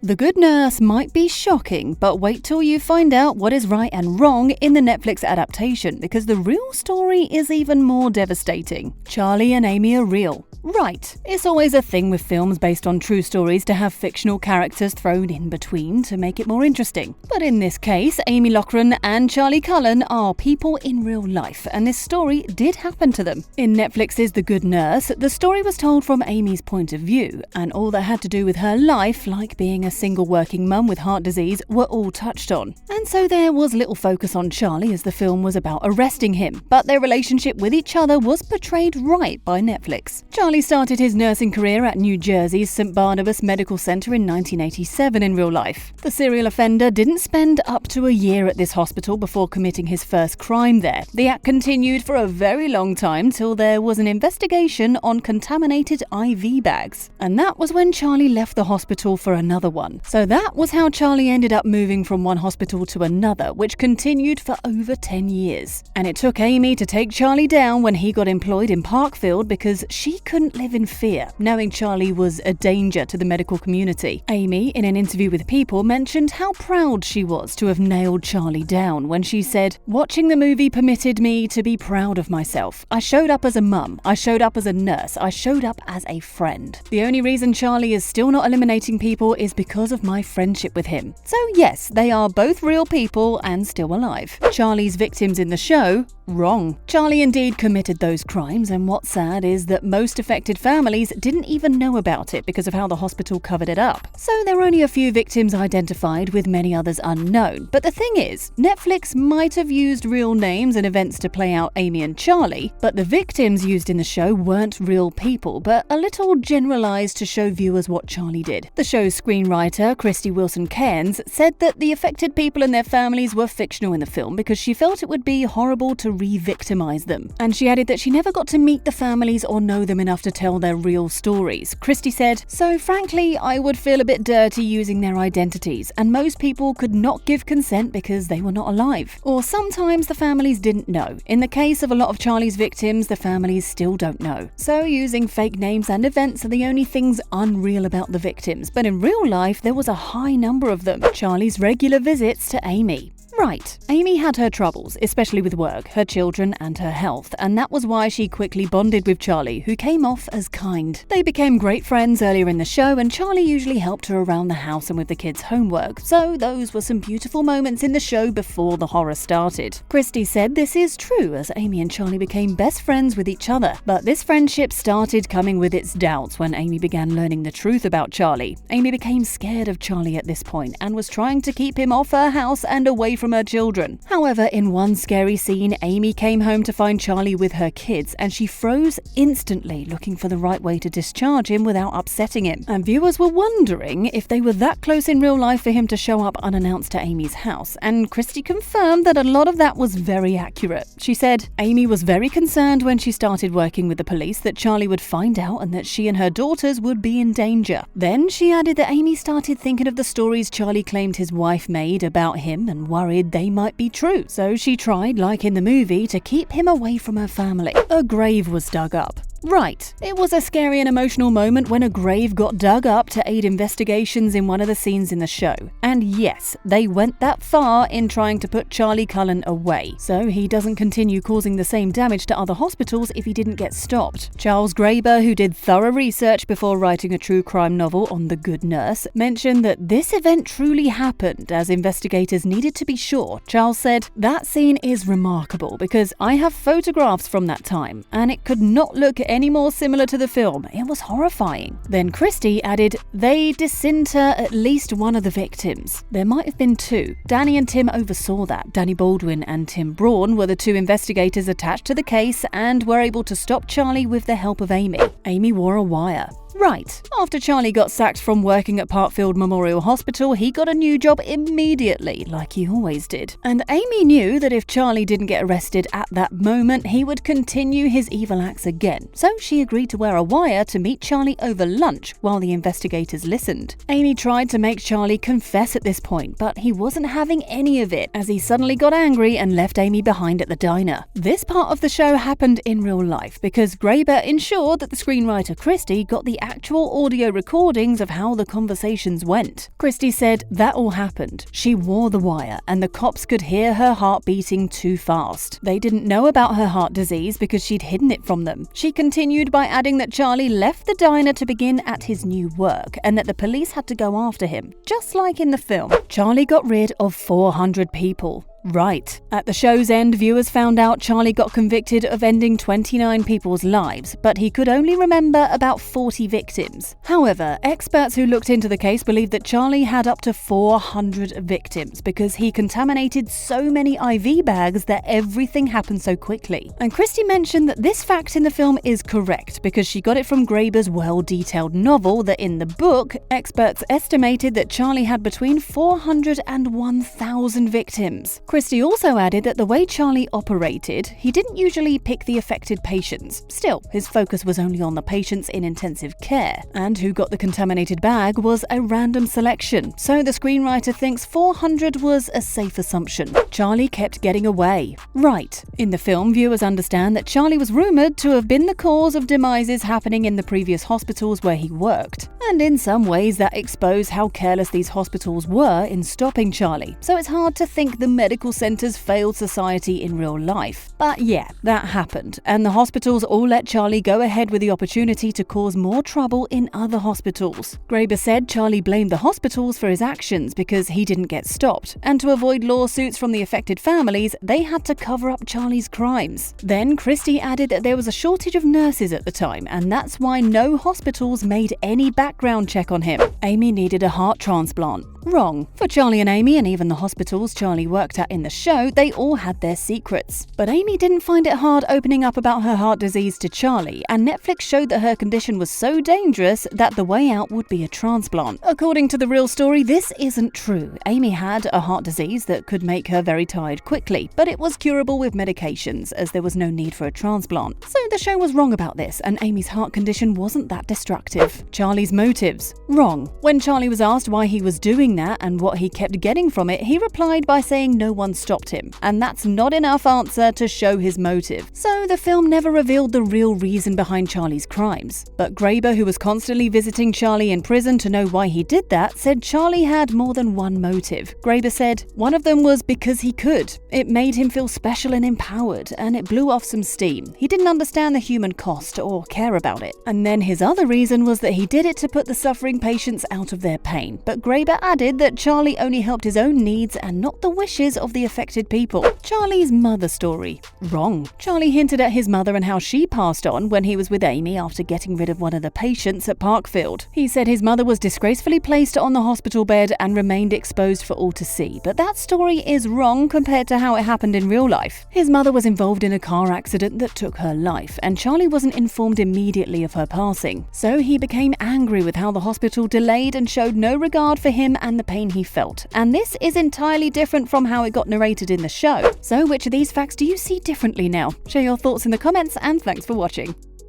The Good Nurse might be shocking, but wait till you find out what is right and wrong in the Netflix adaptation, because the real story is even more devastating. Charlie and Amy are real. Right, it's always a thing with films based on true stories to have fictional characters thrown in between to make it more interesting. But in this case, Amy Lochran and Charlie Cullen are people in real life, and this story did happen to them. In Netflix's The Good Nurse, the story was told from Amy's point of view, and all that had to do with her life, like being a single working mum with heart disease, were all touched on. And so there was little focus on Charlie as the film was about arresting him, but their relationship with each other was portrayed right by Netflix. Charlie started his nursing career at New Jersey's St. Barnabas Medical Center in 1987 in real life. The serial offender didn't spend up to a year at this hospital before committing his first crime there. The act continued for a very long time till there was an investigation on contaminated IV bags. And that was when Charlie left the hospital for another one. So that was how Charlie ended up moving from one hospital to another, which continued for over 10 years. And it took Amy to take Charlie down when he got employed in Parkfield because she couldn't live in fear, knowing Charlie was a danger to the medical community. Amy, in an interview with People, mentioned how proud she was to have nailed Charlie down when she said, "Watching the movie permitted me to be proud of myself. I showed up as a mum, I showed up as a nurse, I showed up as a friend. The only reason Charlie is still not eliminating people is because of my friendship with him." So yes, they are both real people and still alive. Charlie's victims in the show? Wrong. Charlie indeed committed those crimes, and what's sad is that most affected families didn't even know about it because of how the hospital covered it up. So there are only a few victims identified, with many others unknown. But the thing is, Netflix might have used real names and events to play out Amy and Charlie, but the victims used in the show weren't real people, but a little generalized to show viewers what Charlie did. The show's screenwriter, Krysty Wilson-Cairns, said that the affected people and their families were fictional in the film because she felt it would be horrible to re-victimize them. And she added that she never got to meet the families or know them enough to tell their real stories. Krysty said, "So frankly, I would feel a bit dirty using their identities, and most people could not give consent because they were not alive. Or sometimes the families didn't know. In the case of a lot of Charlie's victims, the families still don't know. So using fake names and events are the only things unreal about the victims, but in real life there was a high number of them." Charlie's regular visits to Amy. Right. Amy had her troubles, especially with work, her children, and her health, and that was why she quickly bonded with Charlie, who came off as kind. They became great friends earlier in the show, and Charlie usually helped her around the house and with the kids' homework, so those were some beautiful moments in the show before the horror started. Krysty said this is true, as Amy and Charlie became best friends with each other, but this friendship started coming with its doubts when Amy began learning the truth about Charlie. Amy became scared of Charlie at this point and was trying to keep him off her house and away from her children. However, in one scary scene, Amy came home to find Charlie with her kids, and she froze instantly, looking for the right way to discharge him without upsetting him. And viewers were wondering if they were that close in real life for him to show up unannounced to Amy's house, and Krysty confirmed that a lot of that was very accurate. She said, "Amy was very concerned when she started working with the police that Charlie would find out and that she and her daughters would be in danger." Then she added that Amy started thinking of the stories Charlie claimed his wife made about him and worried they might be true. So she tried, like in the movie, to keep him away from her family. A grave was dug up. Right. It was a scary and emotional moment when a grave got dug up to aid investigations in one of the scenes in the show. And yes, they went that far in trying to put Charlie Cullen away, so he doesn't continue causing the same damage to other hospitals if he didn't get stopped. Charles Graeber, who did thorough research before writing a true crime novel on The Good Nurse, mentioned that this event truly happened as investigators needed to be sure. Charles said, "That scene is remarkable because I have photographs from that time, and it could not look any more similar to the film. It was horrifying." Then Krysty added, "They disinter at least one of the victims. There might have been two. Danny and Tim oversaw that. Danny Baldwin and Tim Braun were the two investigators attached to the case and were able to stop Charlie with the help of Amy. Amy wore a wire." Right. After Charlie got sacked from working at Parkfield Memorial Hospital, he got a new job immediately, like he always did. And Amy knew that if Charlie didn't get arrested at that moment, he would continue his evil acts again. So she agreed to wear a wire to meet Charlie over lunch while the investigators listened. Amy tried to make Charlie confess at this point, but he wasn't having any of it, as he suddenly got angry and left Amy behind at the diner. This part of the show happened in real life because Graeber ensured that the screenwriter Krysty got the actual audio recordings of how the conversations went. Christy said that all happened. She wore the wire and the cops could hear her heart beating too fast. They didn't know about her heart disease because she'd hidden it from them. She continued by adding that Charlie left the diner to begin at his new work and that the police had to go after him, just like in the film. Charlie got rid of 400 people. Right. At the show's end, viewers found out Charlie got convicted of ending 29 people's lives, but he could only remember about 40 victims. However, experts who looked into the case believe that Charlie had up to 400 victims because he contaminated so many IV bags that everything happened so quickly. And Christy mentioned that this fact in the film is correct because she got it from Graeber's well-detailed novel that in the book, experts estimated that Charlie had between 400 and 1,000 victims. Christy also added that the way Charlie operated, he didn't usually pick the affected patients. Still, his focus was only on the patients in intensive care, and who got the contaminated bag was a random selection, so the screenwriter thinks 400 was a safe assumption. Charlie kept getting away. Right. In the film, viewers understand that Charlie was rumored to have been the cause of demises happening in the previous hospitals where he worked, and in some ways that expose how careless these hospitals were in stopping Charlie, so it's hard to think the medical centers failed society in real life. But yeah, that happened, and the hospitals all let Charlie go ahead with the opportunity to cause more trouble in other hospitals. Graeber said Charlie blamed the hospitals for his actions because he didn't get stopped, and to avoid lawsuits from the affected families, they had to cover up Charlie's crimes. Then Christy added that there was a shortage of nurses at the time, and that's why no hospitals made any background check on him. Amy needed a heart transplant. Wrong. For Charlie and Amy, and even the hospitals Charlie worked at in the show, they all had their secrets. But Amy didn't find it hard opening up about her heart disease to Charlie, and Netflix showed that her condition was so dangerous that the way out would be a transplant. According to the real story, this isn't true. Amy had a heart disease that could make her very tired quickly, but it was curable with medications, as there was no need for a transplant. So the show was wrong about this, and Amy's heart condition wasn't that destructive. Charlie's motives. Wrong. When Charlie was asked why he was doing that and what he kept getting from it, he replied by saying no one stopped him, and that's not enough answer to show his motive. So the film never revealed the real reason behind Charlie's crimes. But Graeber, who was constantly visiting Charlie in prison to know why he did that, said Charlie had more than one motive. Graeber said one of them was because he could. It made him feel special and empowered, and it blew off some steam. He didn't understand the human cost or care about it. And then his other reason was that he did it to put the suffering patients out of their pain. But Graeber added that Charlie only helped his own needs and not the wishes of the affected people. Charlie's mother story. Wrong. Charlie hinted at his mother and how she passed on when he was with Amy after getting rid of one of the patients at Parkfield. He said his mother was disgracefully placed on the hospital bed and remained exposed for all to see, but that story is wrong compared to how it happened in real life. His mother was involved in a car accident that took her life, and Charlie wasn't informed immediately of her passing. So he became angry with how the hospital delayed and showed no regard for him and the pain he felt. And this is entirely different from how it got narrated in the show. So which of these facts do you see differently now? Share your thoughts in the comments, and thanks for watching.